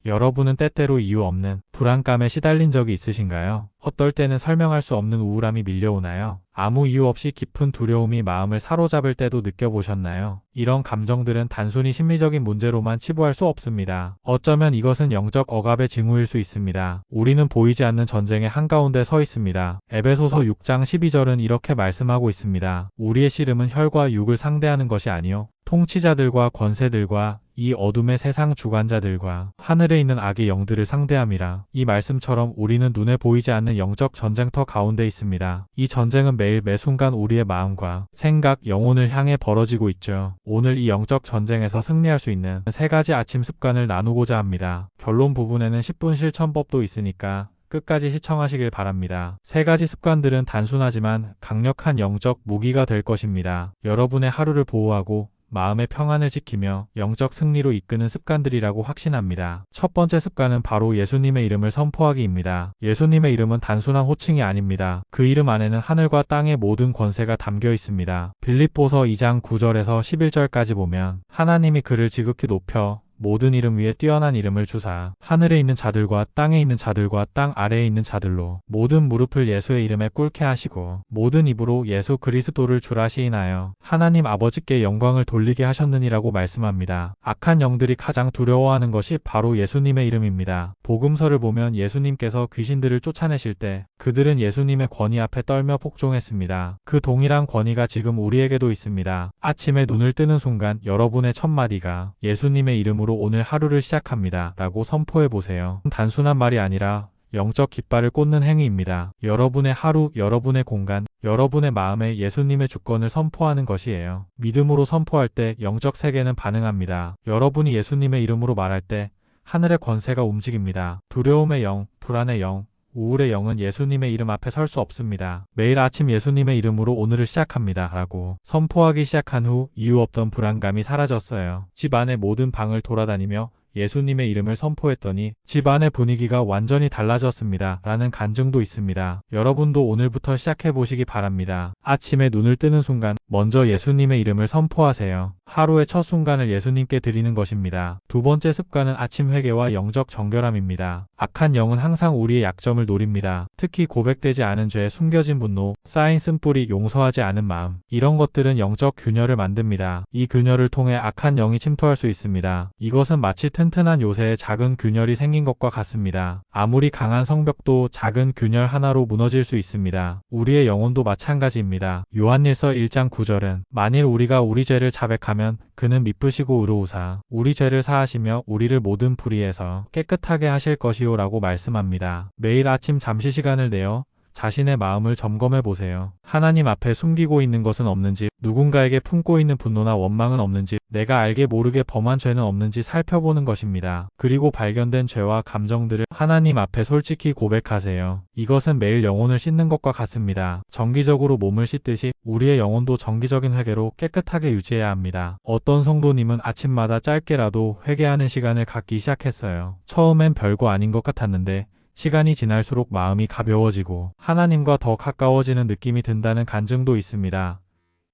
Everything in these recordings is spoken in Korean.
여러분은 때때로 이유 없는 불안감에 시달린 적이 있으신가요? 어떨 때는 설명할 수 없는 우울함이 밀려오나요? 아무 이유 없이 깊은 두려움이 마음을 사로잡을 때도 느껴보셨나요? 이런 감정들은 단순히 심리적인 문제로만 치부할 수 없습니다. 어쩌면 이것은 영적 억압의 징후일 수 있습니다. 우리는 보이지 않는 전쟁의 한가운데 서 있습니다. 에베소서 6장 12절은 이렇게 말씀하고 있습니다. 우리의 씨름은 혈과 육을 상대하는 것이 아니요 통치자들과 권세들과 이 어둠의 세상 주관자들과 하늘에 있는 악의 영들을 상대함이라. 이 말씀처럼 우리는 눈에 보이지 않는 영적 전쟁터 가운데 있습니다. 이 전쟁은 매일 매 순간 우리의 마음과 생각, 영혼을 향해 벌어지고 있죠. 오늘 이 영적 전쟁에서 승리할 수 있는 3가지 아침 습관을 나누고자 합니다. 결론 부분에는 10분 실천법도 있으니까 끝까지 시청하시길 바랍니다. 3가지 습관들은 단순하지만 강력한 영적 무기가 될 것입니다. 여러분의 하루를 보호하고 마음의 평안을 지키며 영적 승리로 이끄는 습관들이라고 확신합니다. 첫 번째 습관은 바로 예수님의 이름을 선포하기입니다. 예수님의 이름은 단순한 호칭이 아닙니다. 그 이름 안에는 하늘과 땅의 모든 권세가 담겨 있습니다. 빌립보서 2장 9절에서 11절까지 보면 하나님이 그를 지극히 높여 모든 이름 위에 뛰어난 이름을 주사 하늘에 있는 자들과 땅에 있는 자들과 땅 아래에 있는 자들로 모든 무릎을 예수의 이름에 꿇게 하시고 모든 입으로 예수 그리스도를 주라 시인하여 하나님 아버지께 영광을 돌리게 하셨느니라고 말씀합니다. 악한 영들이 가장 두려워하는 것이 바로 예수님의 이름입니다. 복음서를 보면 예수님께서 귀신들을 쫓아내실 때 그들은 예수님의 권위 앞에 떨며 복종했습니다. 그 동일한 권위가 지금 우리에게도 있습니다. 아침에 눈을 뜨는 순간 여러분의 첫마디가 예수님의 이름으로 오늘 하루를 시작합니다 라고 선포해 보세요. 단순한 말이 아니라 영적 깃발을 꽂는 행위입니다. 여러분의 하루, 여러분의 공간, 여러분의 마음에 예수님의 주권을 선포하는 것이에요. 믿음으로 선포할 때 영적 세계는 반응합니다. 여러분이 예수님의 이름으로 말할 때 하늘의 권세가 움직입니다. 두려움의 영, 불안의 영, 우울의 영은 예수님의 이름 앞에 설 수 없습니다. 매일 아침 예수님의 이름으로 오늘을 시작합니다 라고 선포하기 시작한 후 이유 없던 불안감이 사라졌어요. 집 안의 모든 방을 돌아다니며 예수님의 이름을 선포했더니 집 안의 분위기가 완전히 달라졌습니다 라는 간증도 있습니다. 여러분도 오늘부터 시작해보시기 바랍니다. 아침에 눈을 뜨는 순간 먼저 예수님의 이름을 선포하세요. 하루의 첫 순간을 예수님께 드리는 것입니다. 두 번째 습관은 아침 회개와 영적 정결함입니다. 악한 영은 항상 우리의 약점을 노립니다. 특히 고백되지 않은 죄, 숨겨진 분노, 쌓인 쓴뿌리, 용서하지 않은 마음, 이런 것들은 영적 균열을 만듭니다. 이 균열을 통해 악한 영이 침투할 수 있습니다. 이것은 마치 튼튼한 요새에 작은 균열이 생긴 것과 같습니다. 아무리 강한 성벽도 작은 균열 하나로 무너질 수 있습니다. 우리의 영혼도 마찬가지입니다. 요한일서 1장 9절은 만일 우리가 우리 죄를 자백하면 그는 미쁘시고 의로우사 우리 죄를 사하시며 우리를 모든 불의에서 깨끗하게 하실 것이요 라고 말씀합니다. 매일 아침 잠시 시간을 내어 자신의 마음을 점검해 보세요. 하나님 앞에 숨기고 있는 것은 없는지, 누군가에게 품고 있는 분노나 원망은 없는지, 내가 알게 모르게 범한 죄는 없는지 살펴보는 것입니다. 그리고 발견된 죄와 감정들을 하나님 앞에 솔직히 고백하세요. 이것은 매일 영혼을 씻는 것과 같습니다. 정기적으로 몸을 씻듯이 우리의 영혼도 정기적인 회개로 깨끗하게 유지해야 합니다. 어떤 성도님은 아침마다 짧게라도 회개하는 시간을 갖기 시작했어요. 처음엔 별거 아닌 것 같았는데 시간이 지날수록 마음이 가벼워지고 하나님과 더 가까워지는 느낌이 든다는 간증도 있습니다.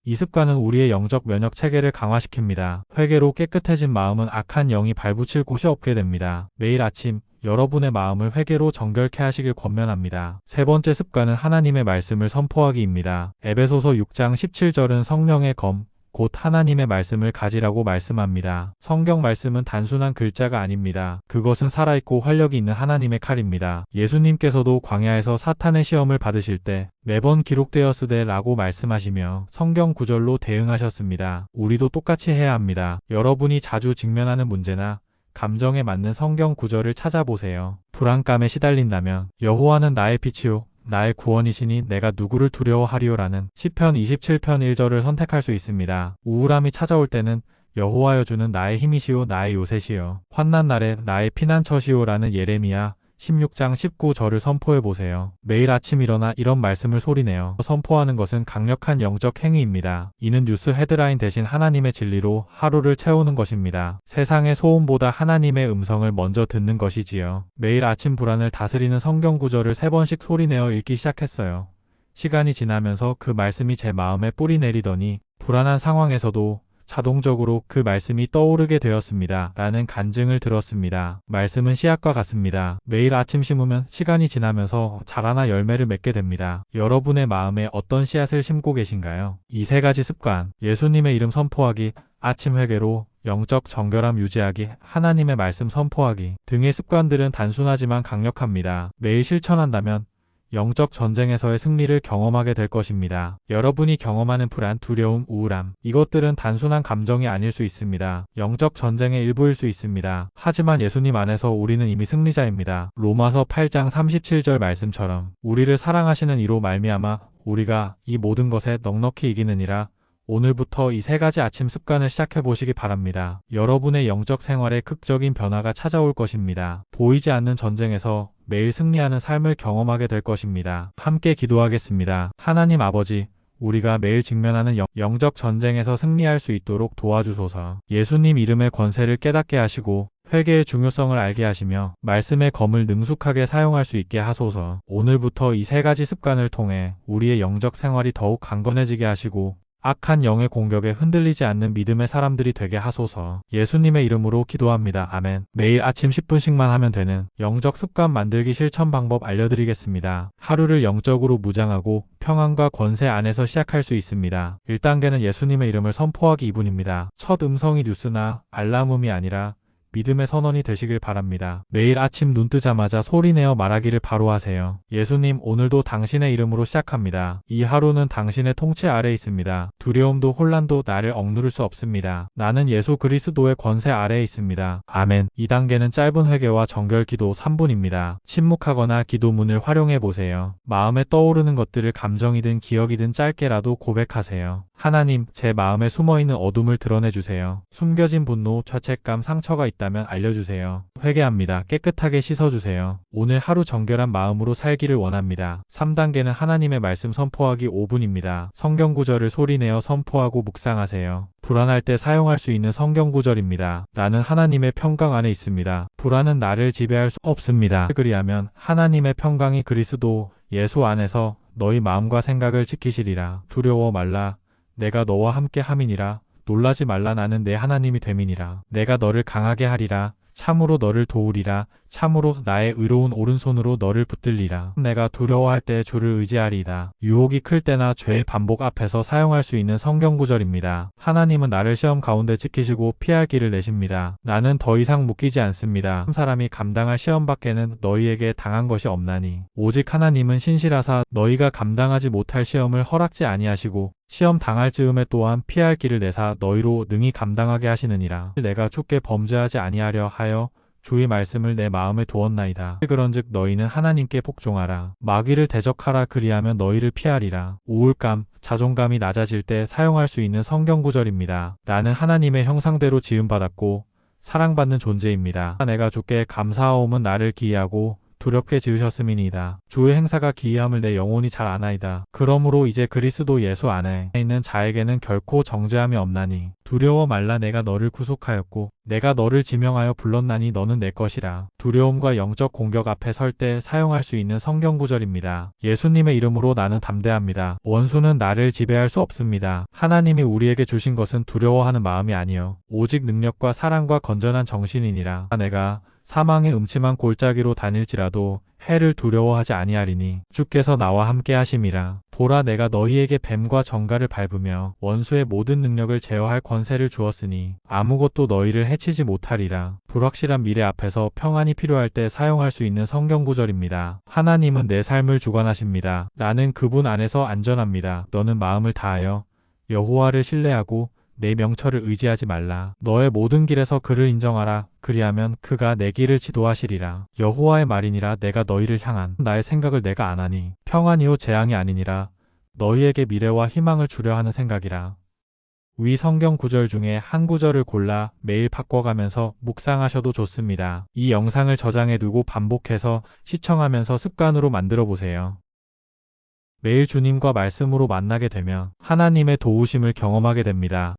이 습관은 우리의 영적 면역 체계를 강화시킵니다. 회개로 깨끗해진 마음은 악한 영이 발붙일 곳이 없게 됩니다. 매일 아침 여러분의 마음을 회개로 정결케 하시길 권면합니다. 세 번째 습관은 하나님의 말씀을 선포하기입니다. 에베소서 6장 17절은 성령의 검, 곧 하나님의 말씀을 가지라고 말씀합니다. 성경 말씀은 단순한 글자가 아닙니다. 그것은 살아있고 활력이 있는 하나님의 칼입니다. 예수님께서도 광야에서 사탄의 시험을 받으실 때 매번 기록되었으되 라고 말씀하시며 성경 구절로 대응하셨습니다. 우리도 똑같이 해야 합니다. 여러분이 자주 직면하는 문제나 감정에 맞는 성경 구절을 찾아보세요. 불안감에 시달린다면 여호와는 나의 빛이요 나의 구원이시니 내가 누구를 두려워하리요라는 시편 27편 1절을 선택할 수 있습니다. 우울함이 찾아올 때는 여호와여 주는 나의 힘이시요 나의 요새시요 환난 날에 나의 피난처시요라는 예레미야 16장 19절을 선포해보세요. 매일 아침 일어나 이런 말씀을 소리내어 선포하는 것은 강력한 영적 행위입니다. 이는 뉴스 헤드라인 대신 하나님의 진리로 하루를 채우는 것입니다. 세상의 소음보다 하나님의 음성을 먼저 듣는 것이지요. 매일 아침 불안을 다스리는 성경 구절을 3번씩 소리내어 읽기 시작했어요. 시간이 지나면서 그 말씀이 제 마음에 뿌리 내리더니 불안한 상황에서도 자동적으로 그 말씀이 떠오르게 되었습니다. 라는 간증을 들었습니다. 말씀은 씨앗과 같습니다. 매일 아침 심으면 시간이 지나면서 자라나 열매를 맺게 됩니다. 여러분의 마음에 어떤 씨앗을 심고 계신가요? 이 세 가지 습관, 예수님의 이름 선포하기, 아침 회개로 영적 정결함 유지하기, 하나님의 말씀 선포하기 등의 습관들은 단순하지만 강력합니다. 매일 실천한다면 영적 전쟁에서의 승리를 경험하게 될 것입니다. 여러분이 경험하는 불안, 두려움, 우울함, 이것들은 단순한 감정이 아닐 수 있습니다. 영적 전쟁의 일부일 수 있습니다. 하지만 예수님 안에서 우리는 이미 승리자입니다. 로마서 8장 37절 말씀처럼 우리를 사랑하시는 이로 말미암아 우리가 이 모든 것에 넉넉히 이기느니라. 오늘부터 이 세 가지 아침 습관을 시작해 보시기 바랍니다. 여러분의 영적 생활에 극적인 변화가 찾아올 것입니다. 보이지 않는 전쟁에서 매일 승리하는 삶을 경험하게 될 것입니다. 함께 기도하겠습니다. 하나님 아버지, 우리가 매일 직면하는 영적 전쟁에서 승리할 수 있도록 도와주소서. 예수님 이름의 권세를 깨닫게 하시고 회개의 중요성을 알게 하시며 말씀의 검을 능숙하게 사용할 수 있게 하소서. 오늘부터 이 세 가지 습관을 통해 우리의 영적 생활이 더욱 강건해지게 하시고 악한 영의 공격에 흔들리지 않는 믿음의 사람들이 되게 하소서. 예수님의 이름으로 기도합니다. 아멘. 매일 아침 10분씩만 하면 되는 영적 습관 만들기 실천 방법 알려드리겠습니다. 하루를 영적으로 무장하고 평안과 권세 안에서 시작할 수 있습니다. 1단계는 예수님의 이름을 선포하기 2분입니다. 첫 음성이 뉴스나 알람음이 아니라 믿음의 선언이 되시길 바랍니다. 매일 아침 눈 뜨자마자 소리내어 말하기를 바로 하세요. 예수님, 오늘도 당신의 이름으로 시작합니다. 이 하루는 당신의 통치 아래 있습니다. 두려움도 혼란도 나를 억누를 수 없습니다. 나는 예수 그리스도의 권세 아래에 있습니다. 아멘. 2단계는 짧은 회개와 정결 기도 3분입니다. 침묵하거나 기도문을 활용해 보세요. 마음에 떠오르는 것들을 감정이든 기억이든 짧게라도 고백하세요. 하나님, 제 마음에 숨어있는 어둠을 드러내주세요. 숨겨진 분노, 죄책감, 상처가 있다면 알려주세요. 회개합니다. 깨끗하게 씻어주세요. 오늘 하루 정결한 마음으로 살기를 원합니다. 3단계는 하나님의 말씀 선포하기 5분입니다. 성경 구절을 소리내어 선포하고 묵상하세요. 불안할 때 사용할 수 있는 성경 구절입니다. 나는 하나님의 평강 안에 있습니다. 불안은 나를 지배할 수 없습니다. 그리하면 하나님의 평강이 그리스도 예수 안에서 너희 마음과 생각을 지키시리라. 두려워 말라. 내가 너와 함께 함이니라. 놀라지 말라. 나는 내 하나님이 됨이니라. 내가 너를 강하게 하리라. 참으로 너를 도우리라. 참으로 나의 의로운 오른손으로 너를 붙들리라. 내가 두려워할 때 주를 의지하리이다. 유혹이 클 때나 죄의 반복 앞에서 사용할 수 있는 성경 구절입니다. 하나님은 나를 시험 가운데 지키시고 피할 길을 내십니다. 나는 더 이상 묶이지 않습니다. 한 사람이 감당할 시험 밖에는 너희에게 당한 것이 없나니 오직 하나님은 신실하사 너희가 감당하지 못할 시험을 허락지 아니하시고 시험 당할 즈음에 또한 피할 길을 내사 너희로 능히 감당하게 하시느니라. 내가 주께 범죄하지 아니하려 하여 주의 말씀을 내 마음에 두었나이다. 그런즉 너희는 하나님께 복종하라. 마귀를 대적하라. 그리하면 너희를 피하리라. 우울감, 자존감이 낮아질 때 사용할 수 있는 성경 구절입니다. 나는 하나님의 형상대로 지음받았고 사랑받는 존재입니다. 내가 주께 감사하옴은 나를 기이하고 두렵게 지으셨음이니이다. 주의 행사가 기이함을 내 영혼이 잘 아나이다. 그러므로 이제 그리스도 예수 안에 있는 자에게는 결코 정죄함이 없나니 두려워 말라. 내가 너를 구속하였고 내가 너를 지명하여 불렀나니 너는 내 것이라. 두려움과 영적 공격 앞에 설 때 사용할 수 있는 성경 구절입니다. 예수님의 이름으로 나는 담대합니다. 원수는 나를 지배할 수 없습니다. 하나님이 우리에게 주신 것은 두려워하는 마음이 아니요 오직 능력과 사랑과 건전한 정신이니라. 내가 사망의 음침한 골짜기로 다닐지라도 해를 두려워하지 아니하리니 주께서 나와 함께 하심이라. 보라, 내가 너희에게 뱀과 정갈을 밟으며 원수의 모든 능력을 제어할 권세를 주었으니 아무것도 너희를 해치지 못하리라. 불확실한 미래 앞에서 평안이 필요할 때 사용할 수 있는 성경 구절입니다. 하나님은 내 삶을 주관하십니다. 나는 그분 안에서 안전합니다. 너는 마음을 다하여 여호와를 신뢰하고 내 명철을 의지하지 말라. 너의 모든 길에서 그를 인정하라. 그리하면 그가 내 길을 지도하시리라. 여호와의 말이니라. 내가 너희를 향한 나의 생각을 내가 아나니 평안이요 재앙이 아니니라. 너희에게 미래와 희망을 주려 하는 생각이라. 위 성경 구절 중에 한 구절을 골라 매일 바꿔가면서 묵상하셔도 좋습니다. 이 영상을 저장해두고 반복해서 시청하면서 습관으로 만들어 보세요. 매일 주님과 말씀으로 만나게 되면 하나님의 도우심을 경험하게 됩니다.